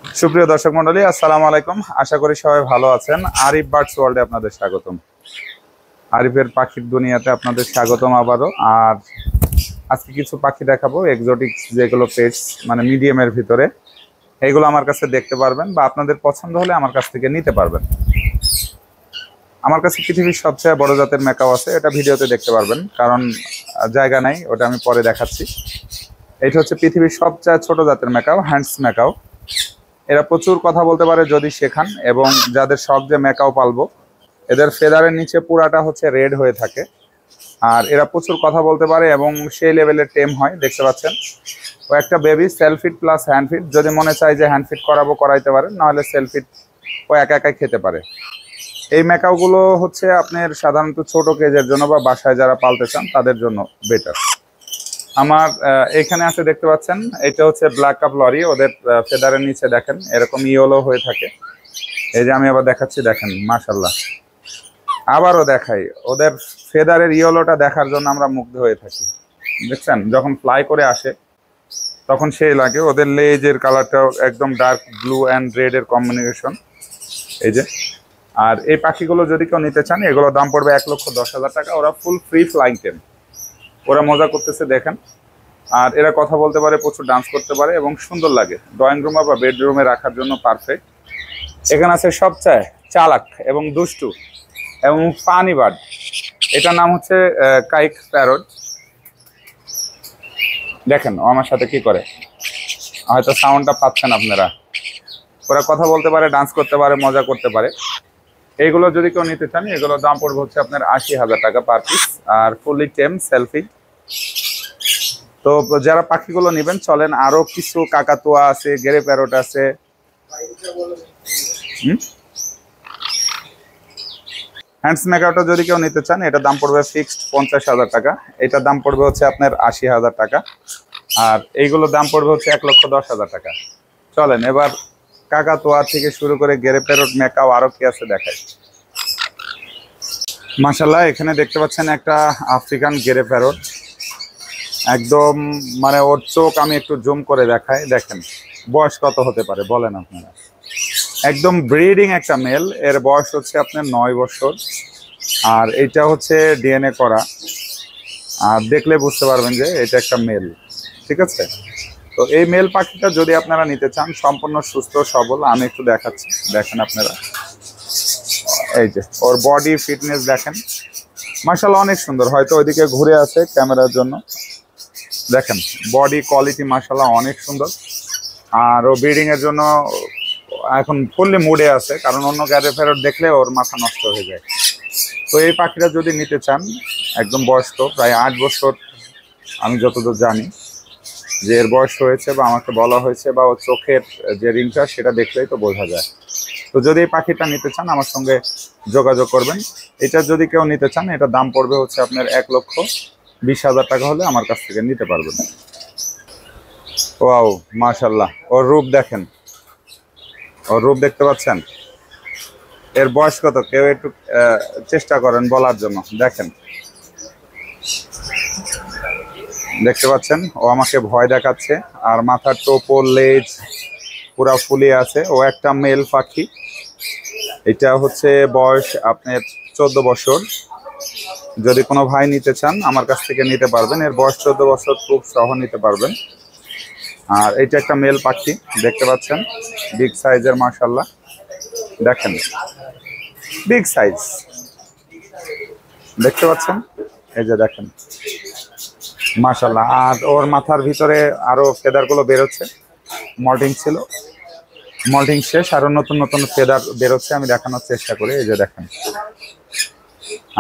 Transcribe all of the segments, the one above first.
সুপ্রিয় দর্শক মণ্ডলী, আসসালামু আলাইকুম। আশা করি সবাই ভালো আছেন। আরিফ বার্ডস ওয়ার্ল্ডে আপনাদের স্বাগতম। আরিফের পাখির দুনিয়াতে আপনাদের স্বাগতম আবারও। আর আজকে কিছু পাখি দেখাবো, এক্সোটিক যেগুলো পেটস, মানে মিডিয়ামের ভিতরে। এইগুলো আমার কাছে দেখতে পারবেন বা আপনাদের পছন্দ হলে আমার কাছ থেকে নিতে পারবেন। আমার কাছে পৃথিবীর সবচেয়ে বড় জাতের ম্যাকাও আছে, এটা ভিডিওতে দেখতে পারবেন, কারণ জায়গা নাই, ওটা আমি পরে দেখাচ্ছি। এটা হচ্ছে পৃথিবীর সবচেয়ে ছোট জাতের ম্যাকাও, হ্যান্ডস ম্যাকাও। এরা প্রচুর কথা বলতে পারে যদি শেখান, এবং যাদের শখ যে ম্যাকাও পালবো, এদের ফেদারের নিচে পুরাটা হচ্ছে রেড হয়ে থাকে। আর এরা প্রচুর কথা বলতে পারে এবং সেই লেভেলের টেম হয়, দেখতে পাচ্ছেন। ও একটা বেবি, সেলফিট প্লাস হ্যান্ডফিট। যদি মনে চায় যে হ্যান্ডফিট করাবো, করাইতে পারে, নাহলে সেলফিট ও একা একাই খেতে পারে। এই ম্যাকাওগুলো হচ্ছে আপনার সাধারণত ছোট কেজের জন্য বা বাসায় যারা পালতে চান তাদের জন্য বেটার। আমার এখানে আছে, দেখতে পাচ্ছেন, এটা হচ্ছে ব্ল্যাক কাপ লরি। ওদের ফেদারের নিচে দেখেন এরকম ইয়েলো হয়ে থাকে। এই যে আমি আবার দেখাচ্ছি, দেখেন, মাশাল্লাহ। আবারও দেখাই, ওদের ফেদারের ইয়েলোটা দেখার জন্য আমরা মুগ্ধ হয়ে থাকি। দেখছেন, যখন ফ্লাই করে আসে তখন সেই লাগে। ওদের লেজের কালারটাও একদম ডার্ক ব্লু অ্যান্ড রেড এর কম্বিনেশন। এই যে, আর এই পাখিগুলো যদি কেউ নিতে চান, এগুলোর দাম পড়বে 1,10,000 টাকা। ওরা ফুল ফ্রি ফ্লাইং টেম। ওরা মজা করতেছে, দেখেন। আর এরা কথা বলতে পারে, প্রচুর ডান্স করতে পারে এবং সুন্দর লাগে। ড্রয়িং রুমে বা বেডরুমে রাখার জন্য পারফেক্ট। এখানে আছে সবচেয়ে চালাক এবং দুষ্টু এবং ফানি বার্ড। এটার নাম হচ্ছে কাইক প্যারট। দেখেন ও আমার সাথে কি করে, হয়তো সাউন্ডটা পাচ্ছেন আপনারা। ওরা কথা বলতে পারে, ডান্স করতে পারে, মজা করতে পারে। এইগুলো যদি কেউ নিতে চান, এগুলোর দাম পড়বে হচ্ছে আপনার 80,000 টাকা পার পিস। আর ফুললি টেম, সেলফি। তো যারা পাখিগুলো নেবেন, চলেন, আরো কিছু কাকাতুয়া আছে, গেরে প্যারট আছে। হ্যান্ডস ম্যাকাওটা যদি কেউ নিতে চান, এটার দাম পড়বে ফিক্সড 50,000 টাকা। এটার দাম পড়বে হচ্ছে আপনার 80,000 টাকা। আর এইগুলোর দাম পড়বে হচ্ছে 1,10,000 টাকা। চলেন এবার কাকাতুয়া থেকে শুরু করে গেরে প্যারট, ম্যাকাও, আরো কি আছে দেখাই। মাশাল্লাহ, এখানে দেখতে পাচ্ছেন একটা আফ্রিকান গেরে প্যারট। একদম মানে ওর চোখ আমি একটু জুম করে দেখাই, দেখেন। বয়স কত হতে পারে বলেন আপনারা? একদম ব্রিডিং একটা মেল। এর বয়স হচ্ছে আপনার 9 বছর। আর এটা হচ্ছে ডিএনএ করা। আর দেখলে বুঝতে পারবেন যে এটা একটা মেল, ঠিক আছে? তো এই মেল পাখিটা যদি আপনারা নিতে চান, সম্পূর্ণ সুস্থ সবল, আমি একটু দেখাচ্ছি, দেখেন আপনারা। এই যে ওর বডি ফিটনেস দেখেন, মাশাআল্লাহ অনেক সুন্দর। হয়তো ওইদিকে ঘুরে আছে ক্যামেরার জন্য। দেখেন বডি কোয়ালিটি মাশাআল্লাহ অনেক সুন্দর। আর ও ব্রিডিং এর জন্য এখন ফুললি মুডে আছে, কারণ অন্য গ্যারে ফেরত দেখলে ওর মাথা নষ্ট হয়ে যায়। তো এই পাখিটা যদি নিতে চান, একদম বয়স্ক, প্রায় 8 বছর আমি যতদূর জানি যে এর বয়স হয়েছে, বা আমাকে বলা হয়েছে, বা ওর চোখের যে রিংটা সেটা দেখলেই তো বোঝা যায়। তো যদি এই পাখিটা নিতে চান, আমার সঙ্গে যোগাযোগ করবেন। এটা যদি কেউ নিতে চান, এটার দাম পড়বে হচ্ছে আপনার 1,20,000 টাকা হলে আমার কাছ থেকে নিতে পারবেন। ওয়াও, মাশাল্লাহ, ওর রূপ দেখেন, ওর রূপ দেখতে পাচ্ছেন। এর বয়স কত কেউ একটু চেষ্টা করেন বলার জন্য। দেখেন, দেখতে পাচ্ছেন, ও আমাকে ভয় দেখাচ্ছে। আর মাথার টোপর, লেজ পুরা ফুলিয়ে আছে। ও একটা মেল পাখি। এটা হচ্ছে বয়স আপনার 14 বছর। যদি কোনো ভাই নিতে চান, আমার কাছ থেকে নিতে পারবেন। এর বয়স 14 বছর, খুব সহ নিতে পারবেন। আর এটা একটা মেল পাখি, দেখতে পাচ্ছেন, বিগ সাইজের, মাশাআল্লাহ। দেখেন, বিগ সাইজ, দেখতে পাচ্ছেন। এই যে দেখেন, মাশাআল্লাহ। আর ওর মাথার ভিতরে আরো ফেদার গুলো বেরোচ্ছে। মল্টিং ছিল, মল্টিং শেষ, আরো নতুন নতুন ফেদার বেরোচ্ছে। আমি দেখানোর চেষ্টা করি, এই যে দেখেন।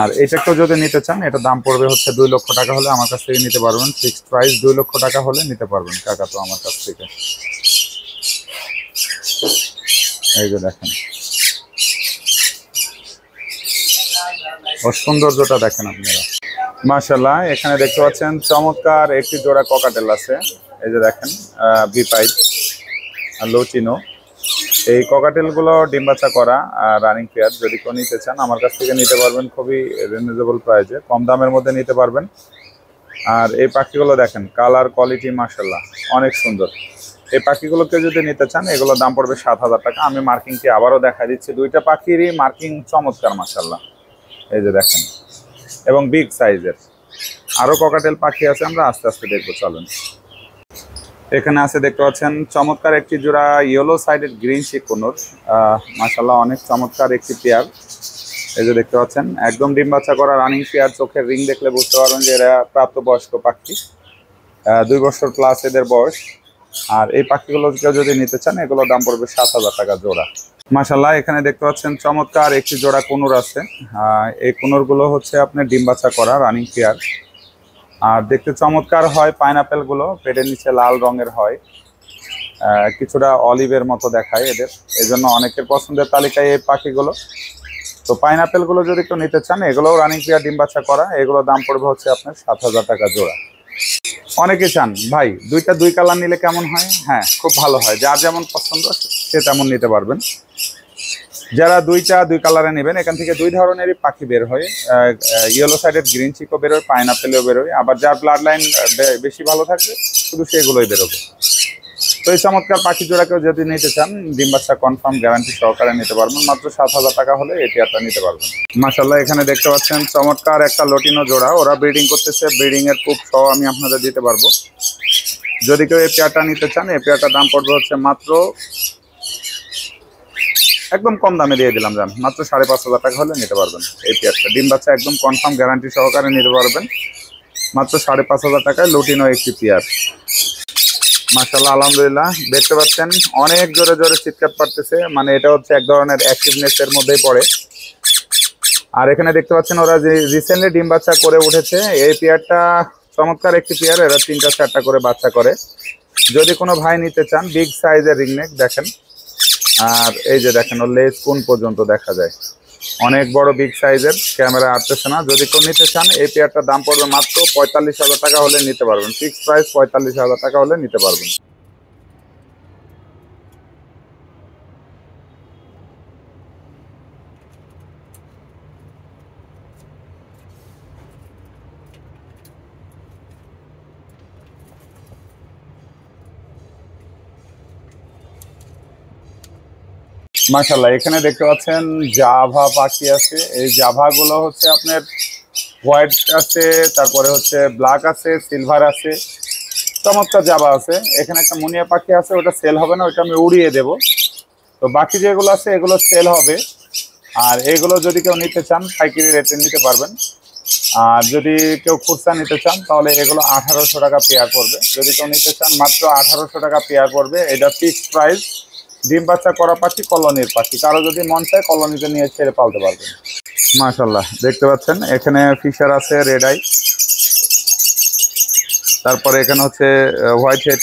আর এটাকেও যদি নিতে চান, এটা দাম পড়বে হচ্ছে 2 লক্ষ টাকা হলে আমার কাছ থেকে নিতে পারবেন। ফিক্সড প্রাইস 2 লক্ষ টাকা হলে নিতে পারবেন কাকা তো আমার কাছ থেকে। এই যে দেখেন, ওর সৌন্দর্যটা দেখেন আপনারা। মাশাআল্লাহ, এখানে দেখতে পাচ্ছেন চমৎকার একটি জোড়া ককাটেল আছে। এই যে দেখেন, বিপাইট আর লোচিনো। এই ককাটেল গুলো ডিম বাচ্চা করা রানিং পেয়ার। যদি কেউ নিতে চান, আমার কাছ থেকে নিতে পারবেন খুবই রিজনেবল প্রাইসে, কম দামের মধ্যে নিতে পারবেন। আর এই পাখিগুলো দেখেন, কালার কোয়ালিটি মাশাআল্লাহ অনেক সুন্দর। এই পাখিগুলোকে যদি নিতে চান এগুলোর দাম পড়বে 7,000 টাকা। আমি মার্কিংটি আবারও দেখা দিচ্ছি, দুইটা পাখিরই মার্কিং চমৎকার মাশাআল্লাহ, এই যে দেখেন, এবং বিগ সাইজের। আরও ককাটেল পাখি আছে, আমরা আস্তে আস্তে দেখবো, চলুন। এখানে আছে দেখতে পাচ্ছেন চমৎকার একটি জোড়া ইয়েলো সাইডেড গ্রিন চিক কোনোর, মাশাআল্লাহ অনেক চমৎকার একটি পেয়ার। এই যে দেখতে পাচ্ছেন একদম ডিম বাচ্চা করা রানিং পেয়ার, চোখের রিং দেখলে বুঝতে পারবেন যে এরা প্রাপ্তবয়স্ক পাখি, 2 বছর প্লাস এদের বয়স। আর এই পাখিগুলোকে যদি নিতে চান এগুলোর দাম পড়বে 7,000 টাকা জোড়া। মাশাআল্লাহ এখানে দেখতে পাচ্ছেন চমৎকার একটি জোড়া কোনোর আছে। এই কোনোরগুলো হচ্ছে আপনার ডিম বাচ্চা করা রানিং পেয়ার, আর দেখতে চমৎকার হয়। পাইনাপেলগুলো পেটের নিচে লাল রঙের হয়, কিছুটা অলিভের মতো দেখায় এদের, এই জন্য অনেকের পছন্দের তালিকায় এই পাখিগুলো। তো পাইনাপেলগুলো যদি কেউ নিতে চান এগুলোও রানিং পেয়ার, ডিম বাচ্চা করা, এগুলোর দাম পড়বে হচ্ছে আপনার 7,000 টাকা জোড়া। অনেকে চান ভাই দুইটা 2 কালার নিলে কেমন হয়? হ্যাঁ, খুব ভালো হয়, যার যেমন পছন্দ সে তেমন নিতে পারবেন। যারা 2 কালারে নেবেন, এখান থেকে 2 ধরনেরই পাখি বের হয়, ইয়েলো সাইডেড গ্রিন চিকও বেরোয়, পাইনাপেলও বেরোয়, আবার যার ব্লাড লাইন বেশি ভালো থাকবে শুধু সেগুলোই বেরোবে। তো এই চমৎকার পাখি জোড়াকেও যদি নিতে চান ডিম বাচ্চা কনফার্ম গ্যারান্টি সহকারে নিতে পারবেন, মাত্র 7,000 টাকা হলে এই পেয়ারটা নিতে পারবেন। মাশাআল্লাহ এখানে দেখতে পাচ্ছেন চমৎকার একটা লটিনো জোড়া, ওরা ব্রিডিং করতেছে, ব্রিডিং এর প্রুফ সহ আমি আপনাদের দিতে পারবো। যদি কেউ এই পেয়ারটা নিতে চান এই পেয়ারটার দাম পড়বে হচ্ছে মাত্র, একদম কম দামে দিয়ে দিলাম, জান মাত্র 5,500 টাকা হলে নিতে পারবেন এই পেয়ারটা। ডিম বাচ্চা একদম কনফার্ম গ্যারান্টি সহকারে নিতে পারবেন মাত্র 5,500 টাকায় লটিনো একটি পেয়ার। মাশাআল্লাহ আলহামদুলিল্লাহ দেখতে পাচ্ছেন অনেক জোরে জোরে চিৎকার পারতেছে, মানে এটা হচ্ছে এক ধরনের অ্যাক্টিভনেস এর মধ্যেই পড়ে। আর এখানে দেখতে পাচ্ছেন ওরা যে রিসেন্টলি ডিম বাচ্চা করে উঠেছে, এই পেয়ারটা চমৎকার একটি পেয়ার, এরা 3টা-4টা করে বাচ্চা করে। যদি কোনো ভাই নিতে চান বিগ সাইজের রিংনেক দেখেন, আর এই যে দেখেন ওর লেজ কোন পর্যন্ত দেখা যায়, অনেক বড় বিগ সাইজের, ক্যামেরা আসতেছে না। যদি কেউ নিতে চান এই পেয়ারটার দাম পড়বে মাত্র 45,000 টাকা হলে নিতে পারবেন, ফিক্সড প্রাইস 45,000 টাকা হলে নিতে পারবেন। মাশাআল্লাহ এখানে দেখতে পাচ্ছেন জাভা পাখি আছে। এই জাভাগুলো হচ্ছে আপনার হোয়াইট আছে, তারপরে হচ্ছে ব্ল্যাক আছে, সিলভার আছে, চমৎকার জাভা আছে। এখানে একটা মুনিয়া পাখি আছে, ওটা সেল হবে না, ওটা আমি উড়িয়ে দেব। তো বাকি যেগুলো আছে এগুলো সেল হবে। আর এগুলো যদি কেউ নিতে চান পাইকারি রেটে নিতে পারবেন, আর যদি কেউ খুচরা নিতে চান তাহলে এগুলো 1800 টাকা পেয়ার পড়বে। যদি কেউ নিতে চান মাত্র 1800 টাকা পেয়ার পড়বে, এটা ফিক্সড প্রাইস। ডিম বাচ্চা করা পাখি, কলোনির পাখি, কারো যদি মন চায় কলোনিতে নিয়ে ছেড়ে পালতে পারবেন। মাশাআল্লাহ দেখতে পাচ্ছেন এখানে ফিশার আছে, রেড আই, তারপরে এখানে হচ্ছে হোয়াইট হেড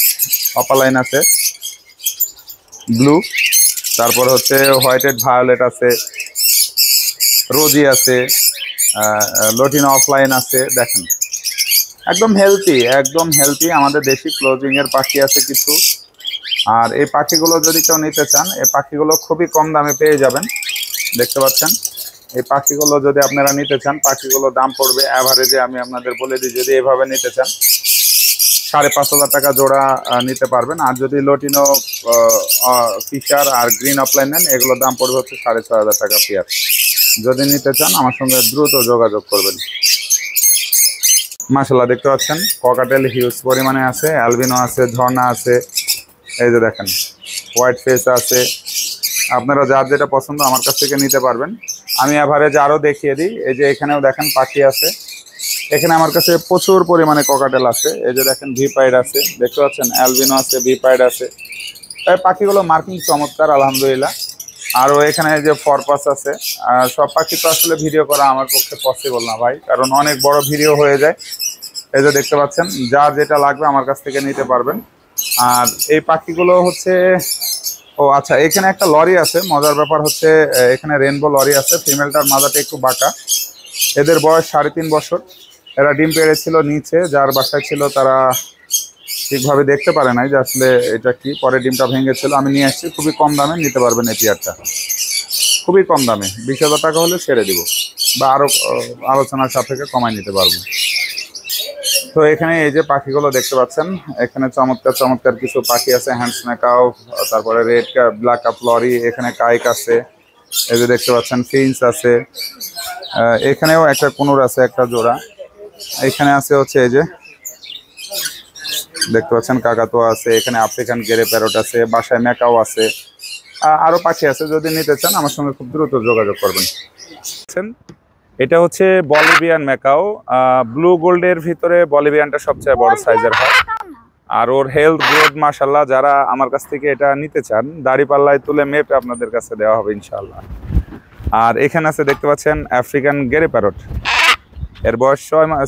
অপালাইন আছে, ব্লু, তারপর হচ্ছে হোয়াইট হেড ভায়োলেট আছে, রোজি আছে, লটিনো অফলাইন আছে। দেখেন একদম হেলদি, একদম হেলদি, আমাদের দেশি ক্লোজিং এর পাখি আছে কিছু। আর এই পাখিগুলো যদি কেউ নিতে চান এই পাখিগুলো খুবই কম দামে পেয়ে যাবেন। দেখতে পাচ্ছেন এই পাখিগুলো যদি আপনারা নিতে চান, পাখিগুলোর দাম পড়বে অ্যাভারেজে, আমি আপনাদের বলে দিই, যদি এভাবে নিতে চান 5,500 টাকা জোড়া নিতে পারবেন। আর যদি লটিনো, ফিশার আর গ্রিন অফলাইন নেন এগুলোর দাম পড়বে হচ্ছে 6,500 টাকা পেয়ার। যদি নিতে চান আমার সঙ্গে দ্রুত যোগাযোগ করবেন। মাশাআল্লাহ দেখতে পাচ্ছেন ককাটেল হিউজ পরিমাণে আছে, অ্যালবিনো আছে, ঝর্ণা আছে, এই যে দেখেন হোয়াইট ফেস আছে। আপনারা যার যেটা পছন্দ আমার কাছ থেকে নিতে পারবেন। আমি অ্যাভারেজ আরও দেখিয়ে দিই, এই যে এখানেও দেখেন পাখি আছে। এখানে আমার কাছে প্রচুর পরিমাণে ককাটেল আছে, এই যে দেখেন ভিপাইড আছে, দেখতে পাচ্ছেন অ্যালবিনো আছে, ভিপাইড আছে। তাই পাখিগুলো মার্কিং চমৎকার আলহামদুলিল্লাহ। আরও এখানে যে ফরপাস আছে। সব পাখি তো আসলে ভিডিও করা আমার পক্ষে পসিবল না ভাই, কারণ অনেক বড় ভিডিও হয়ে যায়। এই যে দেখতে পাচ্ছেন যার যেটা লাগবে আমার কাছ থেকে নিতে পারবেন। আর এই পাখিগুলো হচ্ছে, ও আচ্ছা এখানে একটা লরি আছে, মজার ব্যাপার হচ্ছে এখানে রেনবো লরি আছে, ফিমেলটার মাথাটা একটু বাঁকা। এদের বয়স 3.5 বছর। এরা ডিম পেড়েছিল নিচে, যার বাসায় ছিল তারা ঠিকভাবে দেখতে পারে নাই যে আসলে এটা কি, পরে ডিমটা ভেঙেছিল। আমি নিয়ে আসছি, খুবই কম দামে নিতে পারবেন এই পেয়ারটা, খুবই কম দামে, 20,000 টাকা হলে ছেড়ে দিব, বা আরও আলোচনার সাপেক্ষে কমায় নিতে পারবো। তো এখানে এই যে পাখিগুলো দেখতে পাচ্ছেন, এখানে চমৎকার চমৎকার কিছু পাখি আছে, হ্যান্ডস ম্যাকাও, তারপরে রেড ব্ল্যাক কাপ লরি, এখানে কাইক আছে, এই যে দেখতে পাচ্ছেন ফিন্স আছে, এখানেও একটা কুনুর আছে একটা জোড়া, এখানে আছে হচ্ছে এই যে দেখতে পাচ্ছেন কাকাতুয়া আছে, এখানে আফ্রিকান গেরে প্যারট আছে, বাসায় ম্যাকাও আছে, আরো পাখি আছে। যদি নিতে চান আমার সঙ্গে খুব দ্রুত যোগাযোগ করবেন। এটা হচ্ছে বলিভিয়ান ম্যাকাও, ব্লু গোল্ডের ভিতরে বলিভিয়ানটা সবচেয়ে বড় সাইজের হয়, আর ওর হেলথ গ্রোথ মাশাআল্লাহ। যারা আমার কাছ থেকে এটা নিতে চান দাড়ি পাল্লায় তুলে মেপে আপনাদের কাছে দেওয়া হবে ইনশাআল্লাহ। আর এখানে আছে দেখতে পাচ্ছেন আফ্রিকান গেরে প্যারট, এর বয়স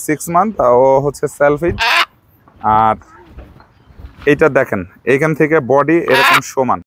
6 মান্থ, ও হচ্ছে সেলফিজ। আর এইটা দেখেন, এইখান থেকে বডি এরকম সমান।